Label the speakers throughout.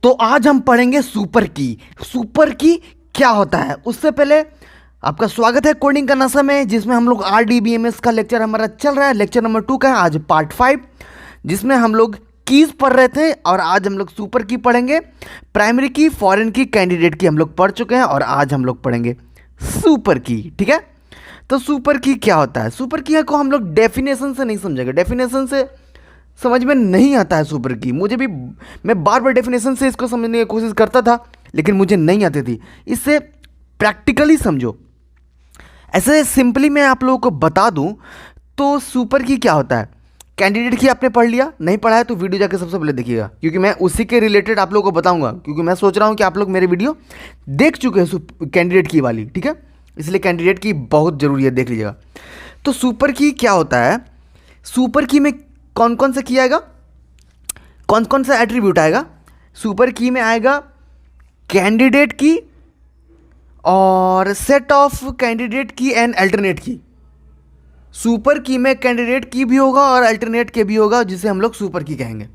Speaker 1: तो आज हम पढ़ेंगे सुपर की। सुपर की क्या होता है उससे पहले आपका स्वागत है कोडिंग का नशा में, जिसमें हम लोग RDBMS का लेक्चर हमारा चल रहा है। लेक्चर नंबर 2 का है आज पार्ट 5, जिसमें हम लोग कीज पढ़ रहे थे और आज हम लोग सुपर की पढ़ेंगे। प्राइमरी की, फॉरेन की, कैंडिडेट की हम लोग पढ़ चुके हैं और आज हम लोग पढ़ेंगे सुपर की। ठीक है, तो सुपर की क्या होता है? सुपर की को हम लोग डेफिनेशन से नहीं समझेंगे, डेफिनेशन से समझ में नहीं आता है सुपर की। मुझे भी, मैं बार बार डेफिनेशन से इसको समझने की कोशिश करता था लेकिन मुझे नहीं आती थी। इससे प्रैक्टिकली समझो। ऐसे सिंपली मैं आप लोगों को बता दूं तो सुपर की क्या होता है। कैंडिडेट की आपने पढ़ लिया, नहीं पढ़ा है तो वीडियो जाकर सबसे पहले देखिएगा, क्योंकि मैं उसी के रिलेटेड आप लोगों को बताऊंगा, क्योंकि मैं सोच रहा हूं कि आप लोग मेरे वीडियो देख चुके हैं कैंडिडेट की वाली। ठीक है, इसलिए कैंडिडेट की बहुत ज़रूरी है, देख लीजिएगा। तो सुपर की क्या होता है? सुपर की में कौन कौन सा की आएगा, कौन कौन सा एट्रीब्यूट आएगा? सुपर की में आएगा कैंडिडेट की और सेट ऑफ कैंडिडेट की एंड अल्टरनेट की। सुपर की में कैंडिडेट की भी होगा और अल्टरनेट के भी होगा, जिसे हम लोग सुपर की कहेंगे,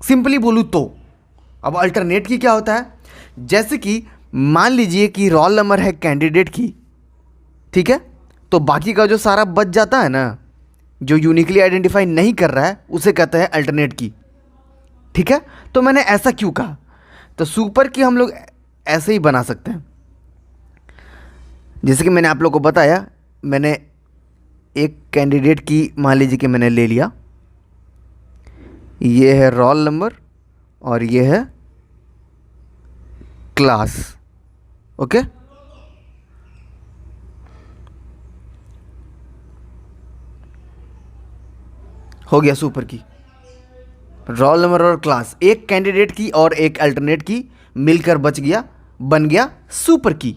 Speaker 1: सिंपली बोलूँ तो। अब अल्टरनेट की क्या होता है? जैसे कि मान लीजिए कि रोल नंबर है कैंडिडेट की, ठीक है, तो बाकी का जो सारा बच जाता है ना, जो यूनिकली आइडेंटिफाई नहीं कर रहा है, उसे कहते हैं अल्टरनेट की। ठीक है, तो मैंने ऐसा क्यों कहा? तो सुपर की हम लोग ऐसे ही बना सकते हैं, जैसे कि मैंने आप लोग को बताया। मैंने एक कैंडिडेट की मान लीजिए कि मैंने ले लिया, ये है रोल नंबर और ये है क्लास। ओके, हो गया सुपर की। रोल नंबर और क्लास, एक कैंडिडेट की और एक अल्टरनेट की मिलकर बच गया, बन गया सुपर की।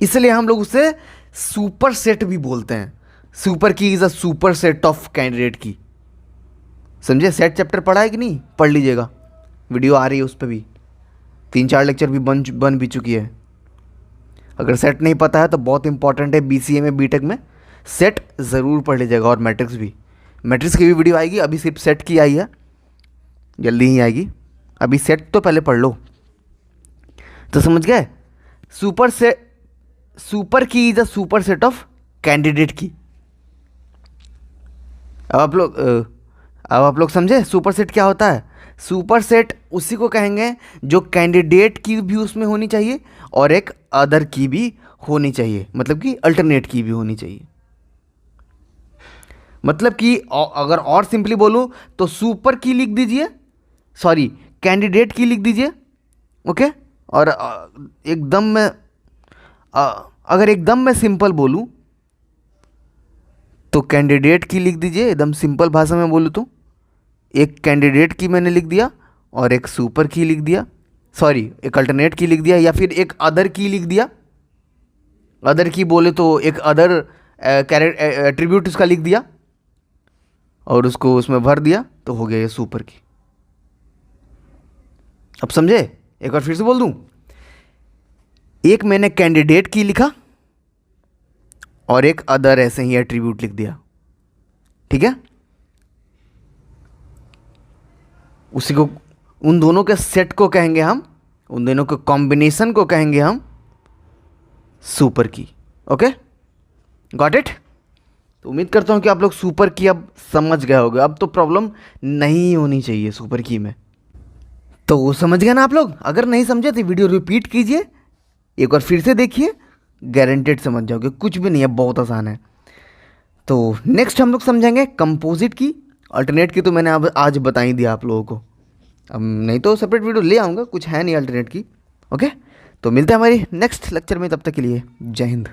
Speaker 1: इसलिए हम लोग उसे सुपर सेट भी बोलते हैं। सुपर की is a super set of candidate की। समझे? सेट चैप्टर पढ़ा है कि नहीं? पढ़ लीजिएगा, वीडियो आ रही है उस पर भी, 3-4 लेक्चर भी बन भी चुकी है। अगर सेट नहीं पता है तो बहुत इंपॉर्टेंट है, BCA में, BTech में सेट ज़रूर पढ़ लीजिएगा। और मैट्रिक्स भी, मैट्रिक्स की भी वीडियो आएगी। अभी सिर्फ सेट की आई है, जल्दी ही आएगी। अभी सेट तो पहले पढ़ लो। तो समझ गए? सुपर की is a super set of candidate की। अब आप लोग समझे सुपर सेट क्या होता है? सुपर सेट उसी को कहेंगे जो कैंडिडेट की भी उसमें होनी चाहिए और एक अदर की भी होनी चाहिए, मतलब कि अल्टरनेट की भी होनी चाहिए। मतलब कि अगर और सिंपली बोलूं तो सुपर की लिख दीजिए, सॉरी कैंडिडेट की लिख दीजिए। ओके, और अगर एकदम मैं सिंपल बोलूं तो कैंडिडेट की लिख दीजिए। एकदम सिंपल भाषा में बोलूं तो एक कैंडिडेट की मैंने लिख दिया और एक सुपर की लिख दिया, सॉरी एक अल्टरनेट की लिख दिया, या फिर एक अदर की लिख दिया। अदर की बोले तो एक अदर एट्रीब्यूट उसका लिख दिया और उसको उसमें भर दिया, तो हो गया ये सुपर की। अब समझे? एक बार फिर से बोल दूं, एक मैंने कैंडिडेट की लिखा और एक अदर ऐसे ही एट्रीब्यूट लिख दिया। ठीक है, उसी को, उन दोनों के सेट को कहेंगे हम, उन दोनों के कॉम्बिनेशन को कहेंगे हम सुपर की। Okay, got it? तो उम्मीद करता हूं कि आप लोग सुपर की अब समझ गए होंगे। अब तो प्रॉब्लम नहीं होनी चाहिए सुपर की में। तो समझ गए ना आप लोग? अगर नहीं समझे तो वीडियो रिपीट कीजिए, एक बार फिर से देखिए, गारंटेड समझ जाओगे। कुछ भी नहीं है, बहुत आसान है। तो नेक्स्ट हम लोग समझेंगे कंपोजिट की। अल्टरनेट की तो मैंने अब आज बता ही दिया आप लोगों को, अब नहीं तो सेपरेट वीडियो ले आऊँगा, कुछ है नहीं अल्टरनेट की। ओके, तो मिलते हैं हमारी नेक्स्ट लेक्चर में, तब तक के लिए जय हिंद।